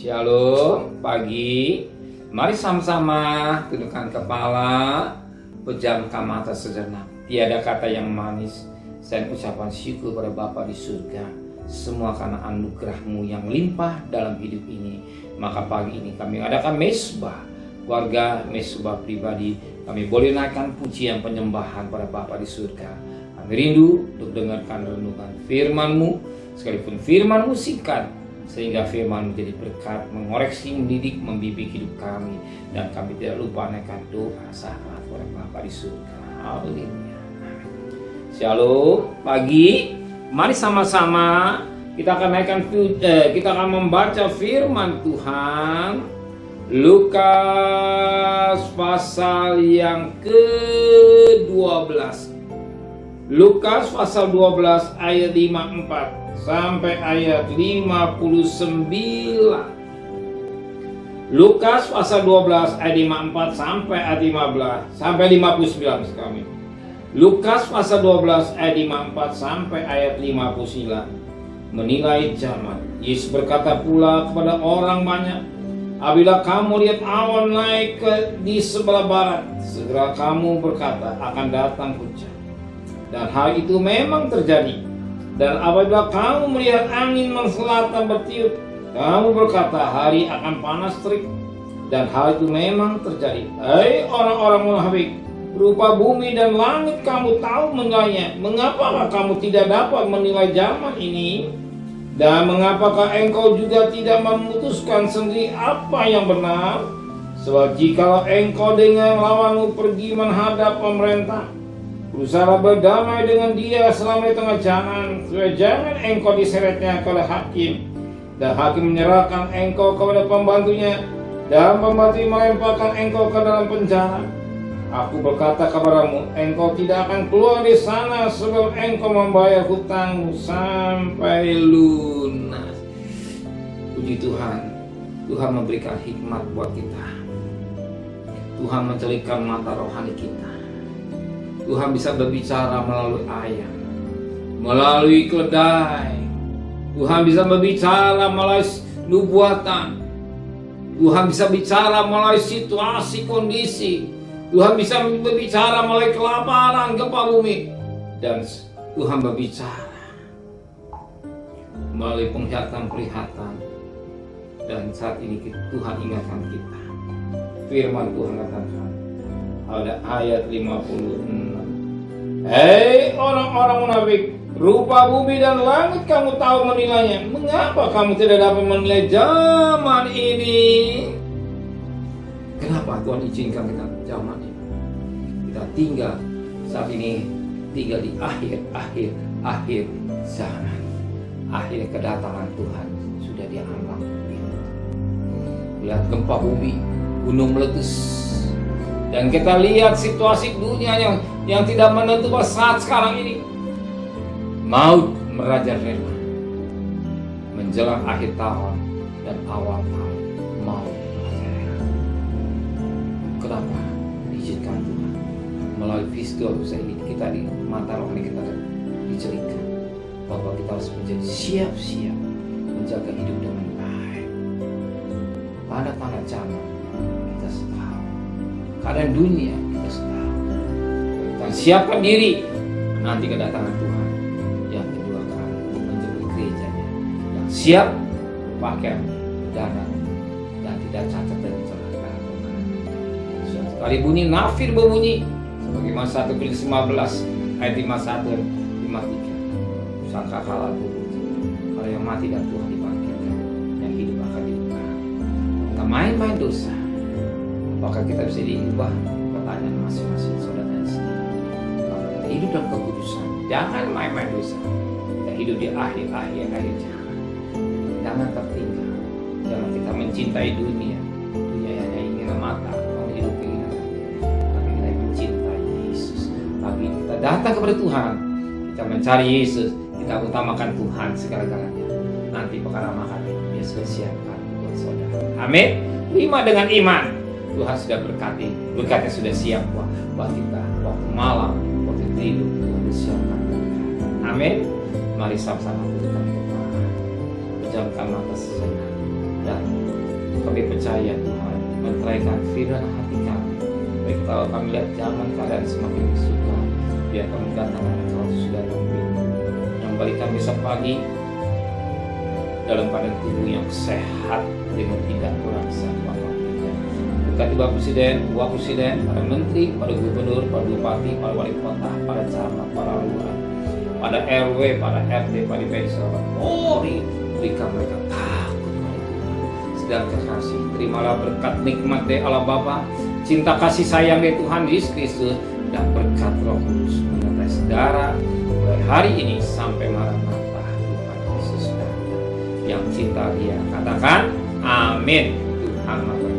Shalom, pagi. Mari sama-sama tundukkan kepala, pejamkan mata sejenak. Tiada kata yang manis selain ucapan syukur pada Bapa di surga. Semua karena anugerah-Mu yang limpah dalam hidup ini. Maka pagi ini kami adakan mesbah keluarga, mesbah pribadi. Kami boleh naikkan pujian penyembahan pada Bapa di surga. Kami rindu untuk dengarkan renungan firman-Mu, sekalipun firman-Mu singkat, sehingga firman menjadi berkat, mengoreksi, mendidik, membimbing hidup kami. Dan kami tidak lupa naikkan doa sahabat kepada Bapa di surga. Haleluya. Shalom, pagi. Mari sama-sama kita akan membaca firman Tuhan. Lukas pasal yang ke-12. Lukas pasal 12 ayat 54 sampai ayat 59. Lukas pasal 12 ayat 54 sampai ayat 15 sampai 59 sekali. Lukas pasal 12 ayat 54 sampai ayat 59. Menilai zaman. Yesus berkata pula kepada orang banyak, apabila kamu lihat awan naik di sebelah barat, segera kamu berkata akan datang hujan. Dan hal itu memang terjadi. Dan apabila kamu melihat angin selatan bertiup, kamu berkata hari akan panas terik. Dan hal itu memang terjadi. Hai orang-orang munafik, rupa bumi dan langit kamu tahu menilainya. Mengapakah kamu tidak dapat menilai zaman ini? Dan mengapakah engkau juga tidak memutuskan sendiri apa yang benar? Sebab jikalau engkau dengan lawanmu pergi menghadap pemerintah, berusaha berdamai dengan dia selama di tengah jalan, supaya jangan engkau diseretnya kepada hakim, dan hakim menyerahkan engkau kepada pembantunya, dan pembantu melemparkan engkau ke dalam penjara. Aku berkata kepadamu, engkau tidak akan keluar di sana sebelum engkau membayar hutangmu sampai lunas. Puji Tuhan, Tuhan memberikan hikmat buat kita. Tuhan mencelikkan mata rohani kita. Tuhan bisa berbicara melalui ayat, melalui keledai. Tuhan bisa berbicara melalui nubuatan. Tuhan bisa bicara melalui situasi, kondisi. Tuhan bisa berbicara melalui kelaparan, gempa bumi. Dan Tuhan berbicara melalui penglihatan. Dan saat ini Tuhan ingatkan kita. Firman Tuhan katakan, ada ayat 56. Hei orang-orang munafik, rupa bumi dan langit kamu tahu menilainya. Mengapa kamu tidak dapat menilai zaman ini? Kenapa Tuhan izinkan kita zaman ini? Kita saat ini tinggal di akhir zaman. Akhir kedatangan Tuhan sudah diambang. Lihat gempa bumi, gunung meletus. Dan kita lihat situasi dunia yang tidak menentu pada saat sekarang ini. Maut merajalela. Menjelang akhir tahun dan awal tahun, maut merajalela. Kenapa? Diizinkan Tuhan. Melalui peristiwa ini kita di mata rohani kita diceritakan bahwa kita harus menjadi siap-siap menjaga hidup dengan baik. Tanda-tanda zaman kita tahu. Keadaan dunia kita tahu. Kita siapkan diri nanti kedatangan Tuhan yang kedua kali untuk menjemput gerejanya yang siap pakai darah dan tidak cacat dan celaka. Suatu kali bunyi nafir berbunyi sebagaimana 1 Korintus 15 ayat 51 53. Sangka kalah buruk. Kalau yang mati dan Tuhan dibangkitkan, yang hidup akan dihidupkan. Kita main-main dosa. Apakah kita bisa diubah? Pertanyaan masing-masing saudara dan sendiri. Kalau kita hidup dalam kekudusan, jangan main-main dosa. Kita hidup di akhir jalan. Jangan tertinggal. Jangan kita mencintai dunia. Dunia hanya ingin mata, mau hidup ingin. Tapi kita mencintai Yesus. Tapi kita datang kepada Tuhan. Kita mencari Yesus. Kita utamakan Tuhan segala-galanya. Nanti perkara makan dia sudah siapkan buat saudara. Amin. Terima dengan iman. Tuhan sudah berkati, berkatnya sudah siap buat kita. Waktu malam, waktu tidur, Tuhan siapkan. Amin. Mari sama-sama tundukkan kepala, pejamkan mata sejenak dan kami percaya Tuhan, menteraikan firman hati kami. Baik kalau kami lihat zaman keadaan semakin bersuka, biar kami datang Engkau sudah rindu. Yang balik kami besok pagi dalam keadaan tubuh yang sehat dengan tidak kurang satu apapun. Berkati Bapak Presiden, Wakil Presiden, para Menteri, para Gubernur, para Bupati, para Wali Kota, para camat, para lurah, pada RW, pada RT, pada DPD, berikan mereka takut kepada Tuhan. Sedangkan kasih, terimalah berkat nikmat dari Allah Bapa, cinta kasih sayang dari Tuhan Yesus Kristus, dan berkat Roh Kudus menyertai saudara mulai hari ini sampai Maranatha Tuhan Yesus datang. Yang cinta Dia katakan amin. Tuhan memberkati.